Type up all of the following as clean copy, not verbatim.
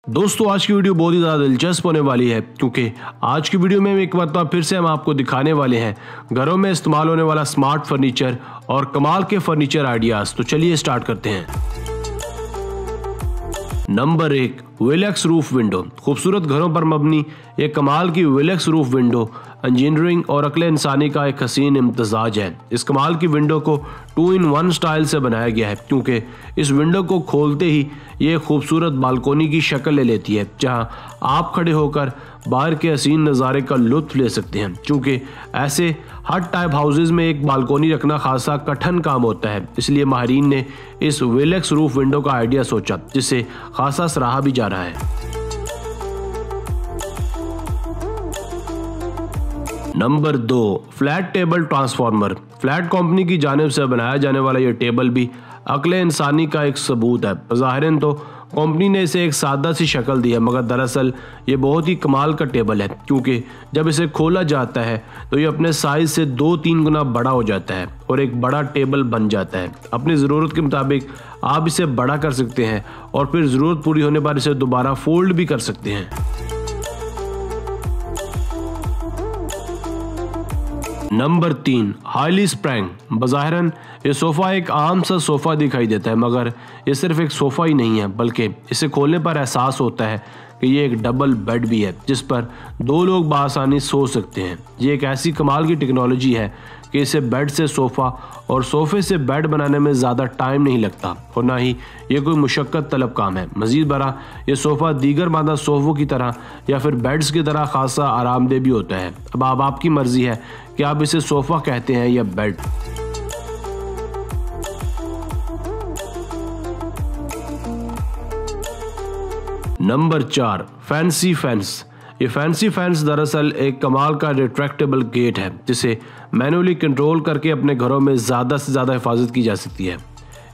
दोस्तों आज की वीडियो बहुत ही ज़्यादा दिलचस्प होने वाली है क्योंकि आज की वीडियो में एक बार फिर से हम आपको दिखाने वाले हैं घरों में इस्तेमाल होने वाला स्मार्ट फर्नीचर और कमाल के फर्नीचर आइडियाज़। तो चलिए स्टार्ट करते हैं। Number 1, Velux roof window. खूबसूरत घरों पर मबनी एक कमाल की विलेक्स रूफ विंडो इंजीनियरिंग और अक्ल इंसानी का एक हसीन इम्तजाज है। इस कमाल की विंडो को 2-in-1 स्टाइल से बनाया गया है क्योंकि इस विंडो को खोलते ही ये खूबसूरत बालकोनी की शक्ल ले लेती है जहां आप खड़े होकर बाहर के हसीन नज़ारे का लुत्फ ले सकते हैं। चूँकि ऐसे हट टाइप हाउसेज में एक बालकोनी रखना खासा कठिन काम होता है, इसलिए माहिरीन ने इस विलेक्स रूफ विंडो का आइडिया सोचा जिसे खासा सराहा भी जा रहा है। Number 2, flat table transformer. Flat company की जानिब से बनाया जाने वाला यह टेबल भी अक्ल इंसानी का एक सबूत है। ज़ाहिरन तो कंपनी ने इसे एक सादा सी शक्ल दी है, मगर दरअसल ये बहुत ही कमाल का टेबल है क्योंकि जब इसे खोला जाता है तो ये अपने साइज से 2-3 गुना बड़ा हो जाता है और एक बड़ा टेबल बन जाता है। अपनी ज़रूरत के मुताबिक आप इसे बड़ा कर सकते हैं और फिर ज़रूरत पूरी होने पर इसे दोबारा फोल्ड भी कर सकते हैं। Number 3, highly sprang. बज़ाहिरन ये सोफ़ा एक आम सा सोफ़ा दिखाई देता है, मगर ये सिर्फ एक सोफ़ा ही नहीं है बल्कि इसे खोलने पर एहसास होता है कि ये एक डबल बेड भी है जिस पर 2 लोग बआसानी सो सकते हैं। ये एक ऐसी कमाल की टेक्नोलॉजी है कि इसे बेड से सोफ़ा और सोफ़े से बेड बनाने में ज़्यादा टाइम नहीं लगता और ना ही ये कोई मुशक्क़त तलब काम है। मज़ीद बरा ये सोफ़ा दीगर मादा सोफ़ों की तरह या फिर बेड्स की तरह खासा आरामदेह भी होता है। अब आपकी मर्ज़ी है कि आप इसे सोफ़ा कहते हैं या बेड। Number 4, fancy fence. ये फैंसी फेंस दरअसल एक कमाल का रिट्रैक्टेबल गेट है जिसे मैनुअली कंट्रोल करके अपने घरों में ज़्यादा से ज़्यादा हिफाजत की जा सकती है।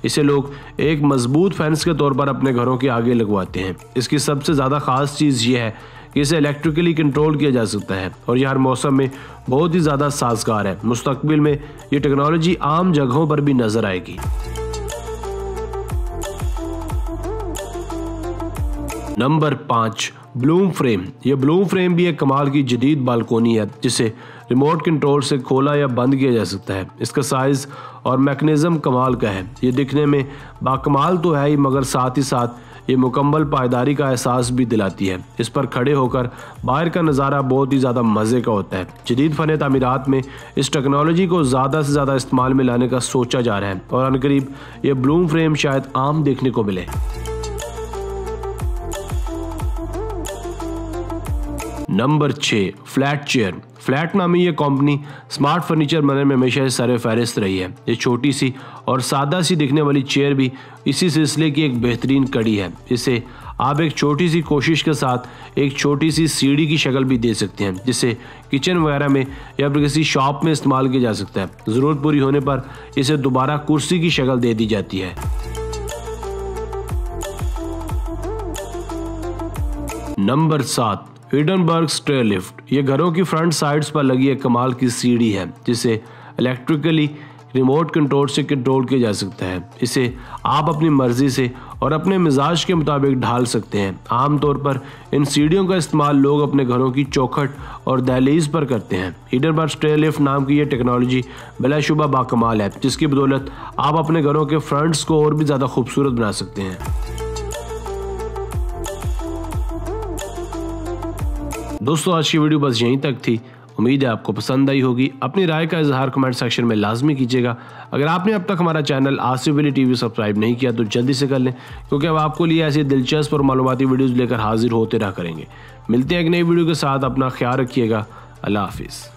इसे लोग एक मजबूत फेंस के तौर पर अपने घरों के आगे लगवाते हैं। इसकी सबसे ज़्यादा ख़ास चीज़ ये है कि इसे इलेक्ट्रिकली कंट्रोल किया जा सकता है और यह हर मौसम में बहुत ही ज़्यादा साजगार है। मुस्तकबिल में ये टेक्नोलॉजी आम जगहों पर भी नज़र आएगी। Number 5, Bloom frame. यह ब्लूम फ्रेम भी एक कमाल की जदीद बालकोनी है जिसे रिमोट कंट्रोल से खोला या बंद किया जा सकता है। इसका साइज़ और मैकेनिज़्म कमाल का है। ये दिखने में बाकमाल तो है ही, मगर साथ ही साथ ये मुकम्मल पायदारी का एहसास भी दिलाती है। इस पर खड़े होकर बाहर का नज़ारा बहुत ही ज़्यादा मज़े का होता है। जदीद फ़न तामीरात में इस टेक्नोलॉजी को ज़्यादा से ज़्यादा इस्तेमाल में लाने का सोचा जा रहा है और अनकरीब ये ब्लूम फ्रेम शायद आम देखने को मिले। Number 6, flat chair. फ्लैट नामी ये कंपनी स्मार्ट फर्नीचर बनने में हमेशा सर फहरिस्त रही है। ये छोटी सी और सादा सी दिखने वाली चेयर भी इसी सिलसिले की एक बेहतरीन कड़ी है। इसे आप एक छोटी सी कोशिश के साथ एक छोटी सी सीढ़ी की शक्ल भी दे सकते हैं जिसे किचन वगैरह में या फिर किसी शॉप में इस्तेमाल किया जा सकता है। ज़रूरत पूरी होने पर इसे दोबारा कुर्सी की शक्ल दे दी जाती है। Number 7, Hindenburg stair lift. ये घरों की फ्रंट साइड्स पर लगी एक कमाल की सीढ़ी है जिसे इलेक्ट्रिकली रिमोट कंट्रोल से कंट्रोल किया जा सकता है। इसे आप अपनी मर्जी से और अपने मिजाज के मुताबिक ढाल सकते हैं। आमतौर पर इन सीढ़ियों का इस्तेमाल लोग अपने घरों की चौखट और दहलीज पर करते हैं। हिडनबर्ग स्टेयर लिफ्ट नाम की यह टेक्नोलॉजी बिलाशुबा बाकमाल है जिसकी बदौलत आप अपने घरों के फ्रंट्स को और भी ज़्यादा खूबसूरत बना सकते हैं। दोस्तों आज की वीडियो बस यहीं तक थी। उम्मीद है आपको पसंद आई होगी। अपनी राय का इजहार कमेंट सेक्शन में लाजमी कीजिएगा। अगर आपने अब तक हमारा चैनल आसिफ वली टीवी सब्सक्राइब नहीं किया तो जल्दी से कर लें क्योंकि अब आपको लिए ऐसी दिलचस्प और मालूमाती वीडियोज़ लेकर हाजिर होते रहा करेंगे। मिलते हैं एक नई वीडियो के साथ। अपना ख्याल रखिएगा। अल्लाह हाफिज़।